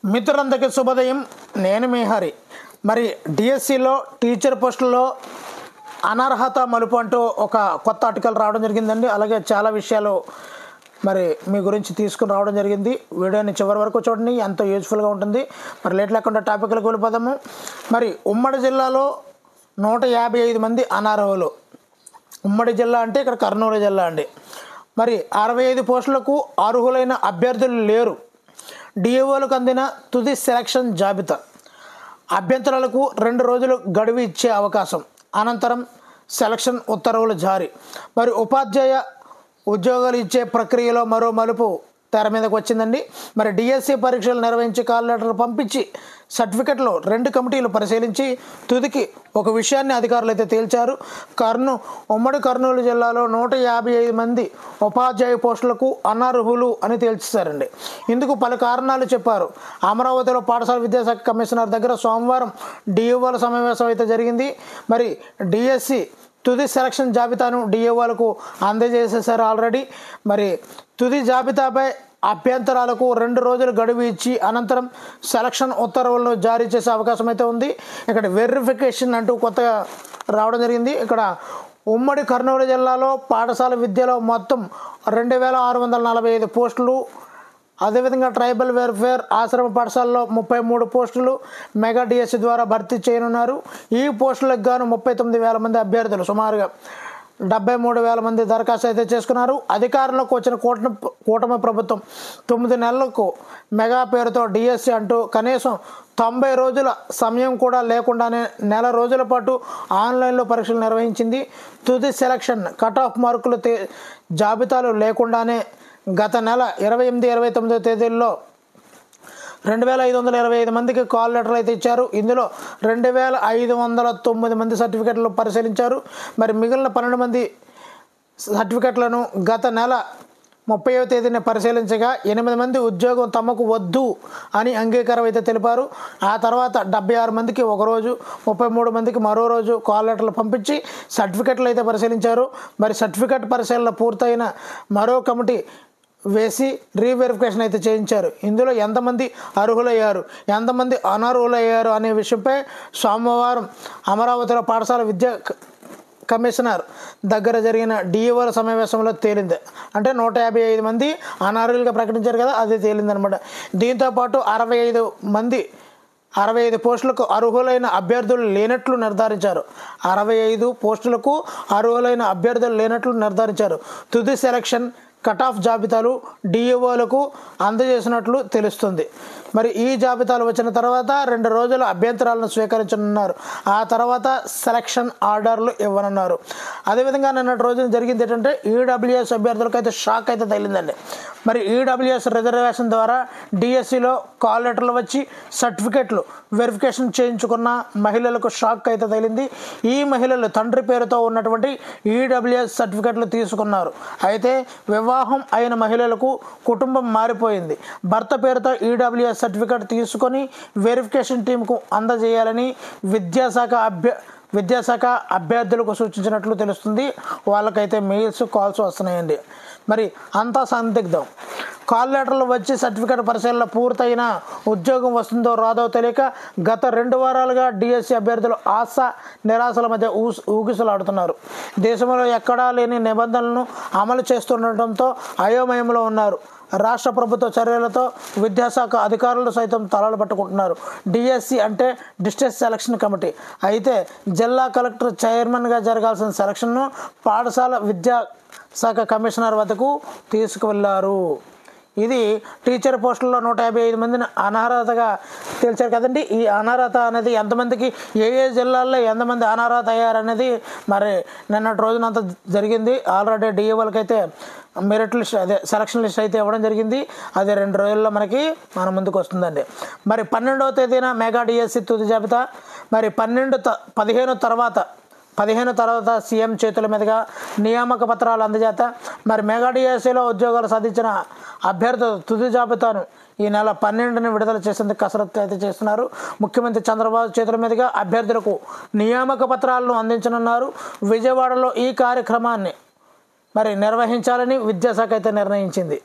మిత్రులందరికీ శుభోదయం. నేను మీ హరి. మరి డిఎస్సిలో టీచర్ పోస్టుల్లో అనర్హత మలుపు అంటూ ఒక కొత్త ఆర్టికల్ రావడం జరిగిందండి. అలాగే చాలా విషయాలు మరి మీ గురించి తీసుకుని రావడం జరిగింది. వీడియోని చివరి వరకు చూడండి, ఎంతో యూజ్ఫుల్గా ఉంటుంది. మరి లేట్ లేకుండా టాపిక్లకు వెళ్ళిపోదాము. మరి ఉమ్మడి జిల్లాలో 155 మంది అనర్హులు. ఉమ్మడి జిల్లా అంటే ఇక్కడ కర్నూలు జిల్లా అండి. మరి 65 పోస్టులకు అర్హులైన అభ్యర్థులు లేరు. డిఓలకు అందిన తుది సెలక్షన్ జాబితా. అభ్యంతరాలకు 2 రోజులు గడువు ఇచ్చే అవకాశం. అనంతరం సెలక్షన్ ఉత్తర్వులు జారీ. మరి ఉపాధ్యాయ ఉద్యోగాలు ఇచ్చే ప్రక్రియలో మరో మలుపు తెర మీదకు వచ్చిందండి. మరి డిఎస్సి పరీక్షలు నిర్వహించి కాల్ లెటర్లు పంపించి సర్టిఫికెట్లు 2 కమిటీలు పరిశీలించి తుదికి ఒక విషయాన్ని అధికారులు అయితే తేల్చారు. ఉమ్మడి కర్నూలు జిల్లాలో 155 మంది ఉపాధ్యాయ పోస్టులకు అనర్హులు అని తేల్చేశారండి. ఇందుకు పలు కారణాలు చెప్పారు. అమరావతిలో పాఠశాల విద్యాశాఖ కమిషనర్ దగ్గర సోమవారం డిఓల సమావేశం అయితే జరిగింది. మరి డిఎస్సి తుది సెలక్షన్ జాబితాను డిఓలకు అందజేసేశారు ఆల్రెడీ. మరి తుది జాబితాపై అభ్యంతరాలకు 2 రోజులు గడువు ఇచ్చి అనంతరం సెలక్షన్ ఉత్తర్వులను జారీ చేసే అవకాశం అయితే ఉంది. ఇక్కడ వెరిఫికేషన్ అంటూ కొత్తగా రావడం జరిగింది. ఇక్కడ ఉమ్మడి కర్నూలు జిల్లాలో పాఠశాల విద్యలో మొత్తం 2645 పోస్టులు, అదేవిధంగా ట్రైబల్ వెల్ఫేర్ ఆశ్రమ పాఠశాలలో 33 పోస్టులు మెగా డిఎస్సి ద్వారా భర్తీ చేయనున్నారు. ఈ పోస్టులకు గాను 39,000 మంది అభ్యర్థులు, సుమారుగా 73,000 మంది దరఖాస్తు అయితే చేసుకున్నారు. అధికారంలోకి వచ్చిన కూటమి ప్రభుత్వం 9 నెలలకు మెగా పేరుతో డిఎస్సి అంటూ కనీసం 90 రోజుల సమయం కూడా లేకుండానే నెల రోజుల పాటు ఆన్లైన్లో పరీక్షలు నిర్వహించింది. తుది సెలక్షన్ కట్ ఆఫ్ మార్కులు జాబితాలు లేకుండానే గత నెల 28, 29 తేదీల్లో 2,525 మందికి కాల్ లెటర్లు అయితే ఇచ్చారు. ఇందులో 2,509 మంది సర్టిఫికెట్లు పరిశీలించారు. మరి మిగిలిన 12 మంది సర్టిఫికెట్లను గత నెల 30వ తేదీన పరిశీలించగా 8 మంది ఉద్యోగం తమకు వద్దు అని అంగీకారం అయితే తెలిపారు. ఆ తర్వాత 76 మందికి ఒకరోజు, 33 మందికి మరో రోజు కాల్ లెటర్లు పంపించి సర్టిఫికెట్లు అయితే పరిశీలించారు. మరి సర్టిఫికెట్ పరిశీలన పూర్తయిన మరో కమిటీ వేసి రీవెరిఫికేషన్ అయితే చేయించారు. ఇందులో ఎంతమంది అర్హులయ్యారు, ఎంతమంది అనర్హులయ్యారు అనే విషయంపై సోమవారం అమరావతిలో పాఠశాల విద్యా కమిషనర్ దగ్గర జరిగిన డిఓల సమావేశంలో తేలింది. అంటే 155 మంది అనర్హులుగా ప్రకటించారు కదా, అది తేలిందనమాట. దీంతోపాటు 65 పోస్టులకు అర్హులైన అభ్యర్థులు లేనట్లు నిర్ధారించారు. 65 పోస్టులకు అర్హులైన అభ్యర్థులు లేనట్లు నిర్ధారించారు. తుది సెలక్షన్ కట్ ఆఫ్ జాబితాలు డిఓలకు అందజేసినట్లు తెలుస్తుంది. మరి ఈ జాబితాలు వచ్చిన తర్వాత 2 రోజుల అభ్యంతరాలను స్వీకరించనున్నారు. ఆ తర్వాత సెలక్షన్ ఆర్డర్లు ఇవ్వనున్నారు. అదేవిధంగా నిన్నటి రోజున జరిగింది ఏంటంటే ఈడబ్ల్యూఎస్ అభ్యర్థులకు అయితే షాక్ అయితే తగిలిందండి. మరి ఈడబ్ల్యూఎస్ రిజర్వేషన్ ద్వారా డిఎస్సిలో కాల్ లెటర్లు వచ్చి సర్టిఫికెట్లు వెరిఫికేషన్ చేయించుకున్న మహిళలకు షాక్ అయితే తగిలింది. ఈ మహిళలు తండ్రి పేరుతో ఉన్నటువంటి ఈడబ్ల్యూఎస్ సర్టిఫికెట్లు తీసుకున్నారు. అయితే వివాహం అయిన మహిళలకు కుటుంబం మారిపోయింది. భర్త పేరుతో ఈడబ్ల్యూఎస్ సర్టిఫికెట్ తీసుకొని వెరిఫికేషన్ టీంకు అందజేయాలని విద్యాశాఖ అభ్యర్థులకు సూచించినట్లు తెలుస్తుంది. వాళ్ళకైతే మెయిల్స్, కాల్స్ వస్తున్నాయండి. మరి అంతా సందిగ్ధం. కాల్ లెటర్లు వచ్చి సర్టిఫికెట్ పరిశీలన పూర్తయిన ఉద్యోగం వస్తుందో రాదో తెలియక గత 2 వారాలుగా డిఎస్సి అభ్యర్థులు ఆశ నిరాశల మధ్య ఊగిసలాడుతున్నారు. దేశంలో ఎక్కడా లేని నిబంధనలను అమలు చేస్తుండటంతో అయోమయంలో ఉన్నారు. రాష్ట్ర ప్రభుత్వ చర్యలతో విద్యాశాఖ అధికారులు సైతం తలలు పట్టుకుంటున్నారు. డిఎస్సి అంటే డిస్ట్రిక్ట్ సెలక్షన్ కమిటీ. అయితే జిల్లా కలెక్టర్ చైర్మన్గా జరగాల్సిన సెలక్షన్ను పాఠశాల విద్యాశాఖ కమిషనర్ వద్దకు తీసుకువెళ్లారు. ఇది టీచర్ పోస్టుల్లో 155 మందిని అనర్హతగా తేల్చారు కదండి. ఈ అనర్హత అనేది ఎంతమందికి, ఏ జిల్లాల్లో ఎంతమంది అనర్హత అయ్యారనేది మరి నిన్నటి రోజునంతా జరిగింది. ఆల్రెడీ డిఓలకైతే మెరిట్ లిస్ట్, అదే సెలక్షన్ లిస్ట్ అయితే ఇవ్వడం జరిగింది. అది 2 రోజుల్లో మన ముందుకు వస్తుందండి. మరి 12వ తేదీన మెగా డిఎస్సి తుది జాబితా. మరి 15 తర్వాత సీఎం చేతుల మీదుగా నియామక పత్రాలు అందజేత. మరి మెగా డిఎస్సిలో ఉద్యోగాలు సాధించిన అభ్యర్థుల తుది జాబితాను ఈ నెల 12న విడుదల చేసేందుకు కసరత్తు అయితే చేస్తున్నారు. ముఖ్యమంత్రి చంద్రబాబు చేతుల మీదుగా అభ్యర్థులకు నియామక పత్రాలను అందించనున్నారు. విజయవాడలో ఈ కార్యక్రమాన్ని మరి నిర్వహించాలని విద్యాశాఖ అయితే నిర్ణయించింది.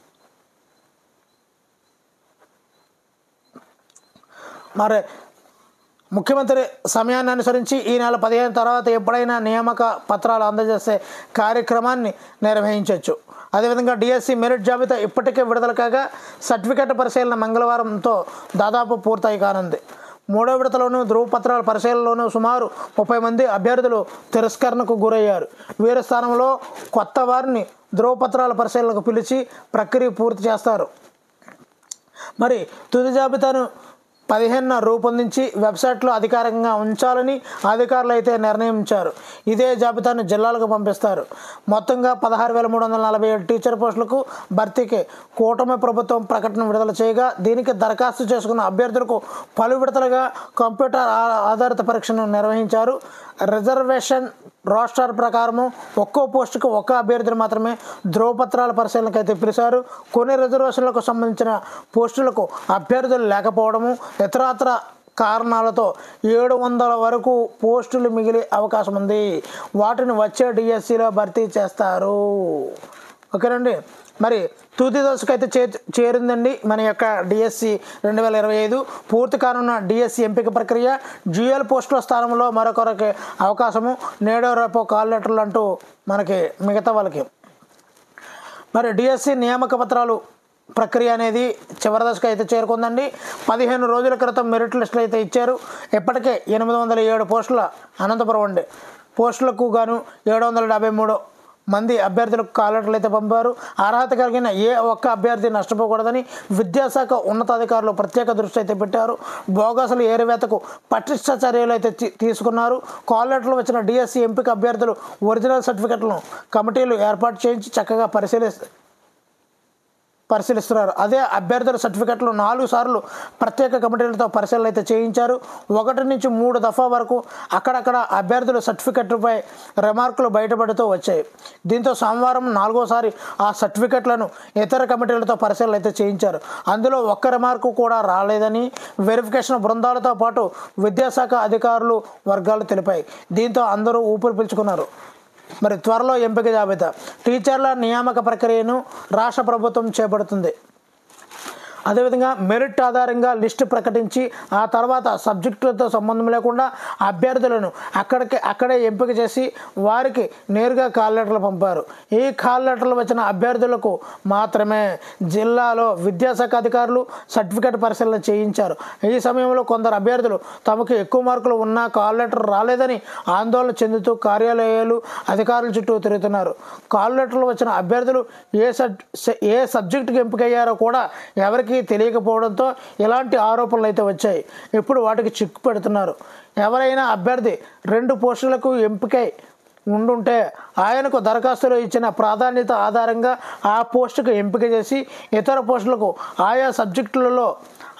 మరి ముఖ్యమంత్రి సమయాన్ని అనుసరించి ఈ నెల 15 తర్వాత ఎప్పుడైనా నియామక పత్రాలు అందజేసే కార్యక్రమాన్ని నిర్వహించవచ్చు. అదేవిధంగా డిఎస్సి మెరిట్ జాబితా ఇప్పటికే విడుదల కాగా సర్టిఫికెట్ పరిశీలన మంగళవారంతో దాదాపు పూర్తయి కానుంది. మూడో విడతలోనూ ధృవపత్రాల పరిశీలనలోనూ సుమారు 30 మంది అభ్యర్థులు తిరస్కరణకు గురయ్యారు. వీరి స్థానంలో కొత్త వారిని ధృవపత్రాల పరిశీలనకు పిలిచి ప్రక్రియ పూర్తి చేస్తారు. మరి తుది జాబితాను 15న రూపొందించి వెబ్సైట్లో అధికారికంగా ఉంచాలని అధికారులు అయితే నిర్ణయించారు. ఇదే జాబితాను జిల్లాలకు పంపిస్తారు. మొత్తంగా 16,347 టీచర్ పోస్టులకు భర్తీకి కూటమి ప్రభుత్వం ప్రకటన విడుదల చేయగా దీనికి దరఖాస్తు చేసుకున్న అభ్యర్థులకు పలు విడతలుగా కంప్యూటర్ ఆధారిత పరీక్షను నిర్వహించారు. రిజర్వేషన్ రోస్టర్ ప్రకారము ఒక్కో పోస్టుకు ఒక్క అభ్యర్థిని మాత్రమే ధృవపత్రాల పరిశీలనకు అయితే పిలిచారు. కొన్ని రిజర్వేషన్లకు సంబంధించిన పోస్టులకు అభ్యర్థులు లేకపోవడము ఇతరత్ర కారణాలతో 700 వరకు పోస్టులు మిగిలే అవకాశం ఉంది. వాటిని వచ్చే డిఎస్సిలో భర్తీ చేస్తారు. ఓకేనండి. మరి తుది దశకు అయితే చేరిందండి మన యొక్క డిఎస్సి 2025. పూర్తి కానున్న డిఎస్సి ఎంపిక ప్రక్రియ డ్యూయల్ పోస్టుల స్థానంలో మరొకరికి అవకాశము నేడో రేపో కాల్ లెటర్లు అంటూ మనకి మిగతా వాళ్ళకి. మరి డిఎస్సి నియామక పత్రాలు ప్రక్రియ అనేది చివరి దశకు అయితే చేరుకుందండి. 15 రోజుల క్రితం మెరిట్ లిస్టులు అయితే ఇచ్చారు. ఇప్పటికే 807 పోస్టుల అనంతపురం ఉండే పోస్టులకు గాను 773 మంది అభ్యర్థులకు కాల్ లెటర్లు అయితే పంపారు. అర్హత కలిగిన ఏ ఒక్క అభ్యర్థి నష్టపోకూడదని విద్యాశాఖ ఉన్నతాధికారులు ప్రత్యేక దృష్టి అయితే పెట్టారు. బోగసులు ఏరివేతకు పటిష్ట చర్యలు అయితే తీసుకున్నారు. కాల్ లెటర్లు వచ్చిన డిఎస్సి ఎంపిక అభ్యర్థులు ఒరిజినల్ సర్టిఫికెట్లను కమిటీలు ఏర్పాటు చేయించి చక్కగా పరిశీలిస్తున్నారు. అదే అభ్యర్థుల సర్టిఫికెట్లు 4 సార్లు ప్రత్యేక కమిటీలతో పరిశీలన అయితే చేయించారు. 1 నుంచి 3 దఫా వరకు అక్కడక్కడ అభ్యర్థుల సర్టిఫికెట్లపై రిమార్కులు బయటపడుతూ వచ్చాయి. దీంతో సోమవారం 4వసారి ఆ సర్టిఫికెట్లను ఇతర కమిటీలతో పరిశీలన అయితే చేయించారు. అందులో ఒక్క రిమార్కు కూడా రాలేదని వెరిఫికేషన్ బృందాలతో పాటు విద్యాశాఖ అధికారులు వర్గాలు తెలిపాయి. దీంతో అందరూ ఊపిరి పీల్చుకున్నారు. మరి త్వరలో ఎంపిక జాబితా టీచర్ల నియామక ప్రక్రియను రాష్ట్ర ప్రభుత్వం చేపడుతుంది. అదేవిధంగా మెరిట్ ఆధారంగా లిస్టు ప్రకటించి ఆ తర్వాత సబ్జెక్టులతో సంబంధం లేకుండా అభ్యర్థులను అక్కడే ఎంపిక చేసి వారికి నేరుగా కాల్ లెటర్లు పంపారు. ఈ కాల్ లెటర్లు వచ్చిన అభ్యర్థులకు మాత్రమే జిల్లాలో విద్యాశాఖ అధికారులు సర్టిఫికెట్ పరిశీలన చేయించారు. ఈ సమయంలో కొందరు అభ్యర్థులు తమకు ఎక్కువ మార్కులు ఉన్నా కాల్ లెటర్ రాలేదని ఆందోళన చెందుతూ కార్యాలయాలు అధికారుల చుట్టూ తిరుగుతున్నారు. కాల్ లెటర్లు వచ్చిన అభ్యర్థులు ఏ సబ్జెక్టుకి ఎంపికయ్యారో కూడా ఎవరికి తెలియకపోవడంతో ఇలాంటి ఆరోపణలు అయితే వచ్చాయి. ఇప్పుడు వాటికి చిక్కు పెడుతున్నారు. ఎవరైనా అభ్యర్థి 2 పోస్టులకు ఎంపికై ఉండుంటే ఆయనకు దరఖాస్తులో ఇచ్చిన ప్రాధాన్యత ఆధారంగా ఆ పోస్టుకు ఎంపిక చేసి ఇతర పోస్టులకు ఆయా సబ్జెక్టులలో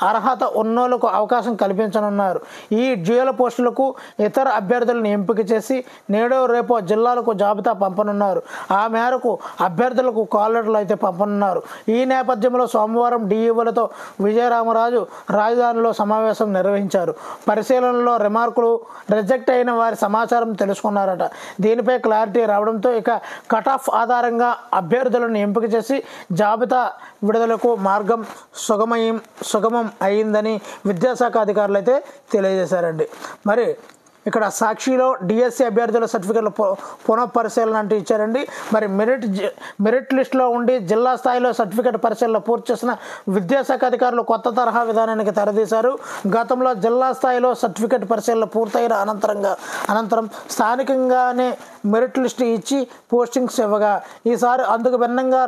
అర్హత ఉన్నోళ్లకు అవకాశం కల్పించనున్నారు. ఈ డ్యూయల్ పోస్టులకు ఇతర అభ్యర్థులను ఎంపిక చేసి నేడో రేపో జిల్లాలకు జాబితా పంపనున్నారు. ఆ మేరకు అభ్యర్థులకు కాల్ లెటర్లు అయితే పంపనున్నారు. ఈ నేపథ్యంలో సోమవారం డిఈఓలతో విజయరామరాజు రాజధానిలో సమావేశం నిర్వహించారు. పరిశీలనలో రిమార్కులు రిజెక్ట్ అయిన వారి సమాచారం తెలుసుకున్నారట. దీనిపై క్లారిటీ రావడంతో ఇక కట్ ఆఫ్ ఆధారంగా అభ్యర్థులను ఎంపిక చేసి జాబితా విడుదలకు మార్గం సుగమం అయిందని విద్యాశాఖ అధికారులు అయితే తెలియజేశారండి. మరి ఇక్కడ సాక్షిలో డిఎస్సి అభ్యర్థుల సర్టిఫికెట్ల పునఃపరిశీలన అంటూ ఇచ్చారండి. మరి మెరిట్ లిస్టులో ఉండి జిల్లా స్థాయిలో సర్టిఫికెట్ పరిశీలన పూర్తి చేసిన విద్యాశాఖ అధికారులు కొత్త తరహా విధానానికి తెరదీశారు. గతంలో జిల్లా స్థాయిలో సర్టిఫికెట్ పరిశీలన పూర్తయిన అనంతరం స్థానికంగానే మెరిట్ లిస్టు ఇచ్చి పోస్టింగ్స్ ఇవ్వగా ఈసారి అందుకు భిన్నంగా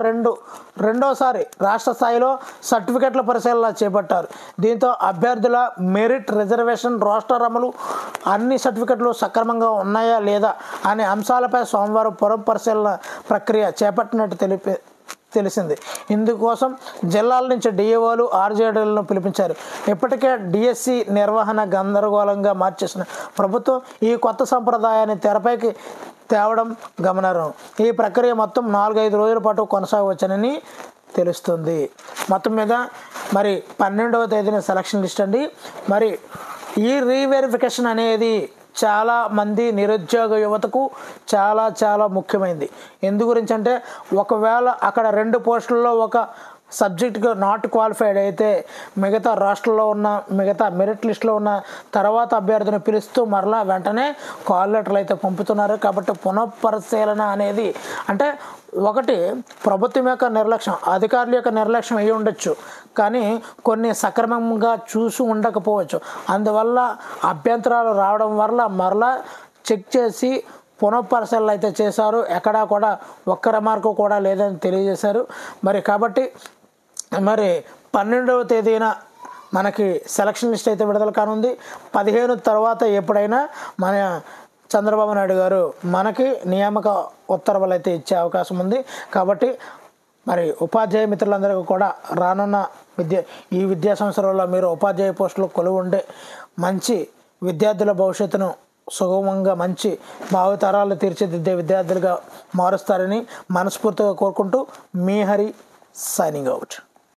రెండోసారి రాష్ట్ర స్థాయిలో సర్టిఫికెట్ల పరిశీలన చేపట్టారు. దీంతో అభ్యర్థుల మెరిట్ రిజర్వేషన్ రోస్టర్ అమలు అన్ని సర్టిఫికెట్లు సక్రమంగా ఉన్నాయా లేదా అనే అంశాలపై సోమవారం పునఃపరిశీలన ప్రక్రియ చేపట్టినట్టు తెలిసింది. ఇందుకోసం జిల్లాల నుంచి డిఏఓలు ఆర్జేడీలను పిలిపించారు. ఇప్పటికే డిఎస్సి నిర్వహణ గందరగోళంగా మార్చేసిన ప్రభుత్వం ఈ కొత్త సంప్రదాయాన్ని తెరపైకి తేవడం గమనార్హం. ఈ ప్రక్రియ మొత్తం 4-5 రోజుల పాటు కొనసాగవచ్చని తెలుస్తుంది. మొత్తం మీద మరి 12వ తేదీన సెలక్షన్ లిస్ట్ అండి. మరి ఈ రీవెరిఫికేషన్ అనేది చాలామంది నిరుద్యోగ యువతకు చాలా ముఖ్యమైనది. ఎందు గురించి అంటే ఒకవేళ అక్కడ 2 పోస్టుల్లో సబ్జెక్ట్గా నాట్ క్వాలిఫైడ్ అయితే మిగతా రాష్ట్రంలో ఉన్న మిగతా మెరిట్ లిస్టులో ఉన్న తర్వాత అభ్యర్థిని పిలుస్తూ మరలా వెంటనే కాల్ లెటర్లు అయితే పంపుతున్నారు. కాబట్టి పునఃపరిశీలన అనేది అంటే ఒకటి ప్రభుత్వం యొక్క నిర్లక్ష్యం, అధికారుల యొక్క నిర్లక్ష్యం అయ్యి ఉండొచ్చు, కానీ కొన్ని సక్రమంగా చూసి ఉండకపోవచ్చు. అందువల్ల అభ్యంతరాలు రావడం వల్ల మరలా చెక్ చేసి పునఃపరిశీలన అయితే చేశారు. ఎక్కడా కూడా ఒక్క రిమార్కు కూడా లేదని తెలియజేశారు. మరి కాబట్టి మరి 12వ తేదీన మనకి సెలక్షన్ లిస్ట్ అయితే విడుదల కానుంది. 15 తర్వాత ఎప్పుడైనా మన చంద్రబాబు నాయుడు గారు మనకి నియామక ఉత్తర్వులు అయితే ఇచ్చే అవకాశం ఉంది. కాబట్టి మరి ఉపాధ్యాయ మిత్రులందరికీ కూడా రానున్న ఈ విద్యా సంవత్సరంలో మీరు ఉపాధ్యాయ పోస్టులు కొలువు ఉండే మంచి విద్యార్థుల భవిష్యత్తును సుగమంగా మంచి భావితరాలు తీర్చిదిద్దే విద్యార్థులుగా మారుస్తారని మనస్ఫూర్తిగా కోరుకుంటూ మీ హరి సైనింగ్ అవుట్.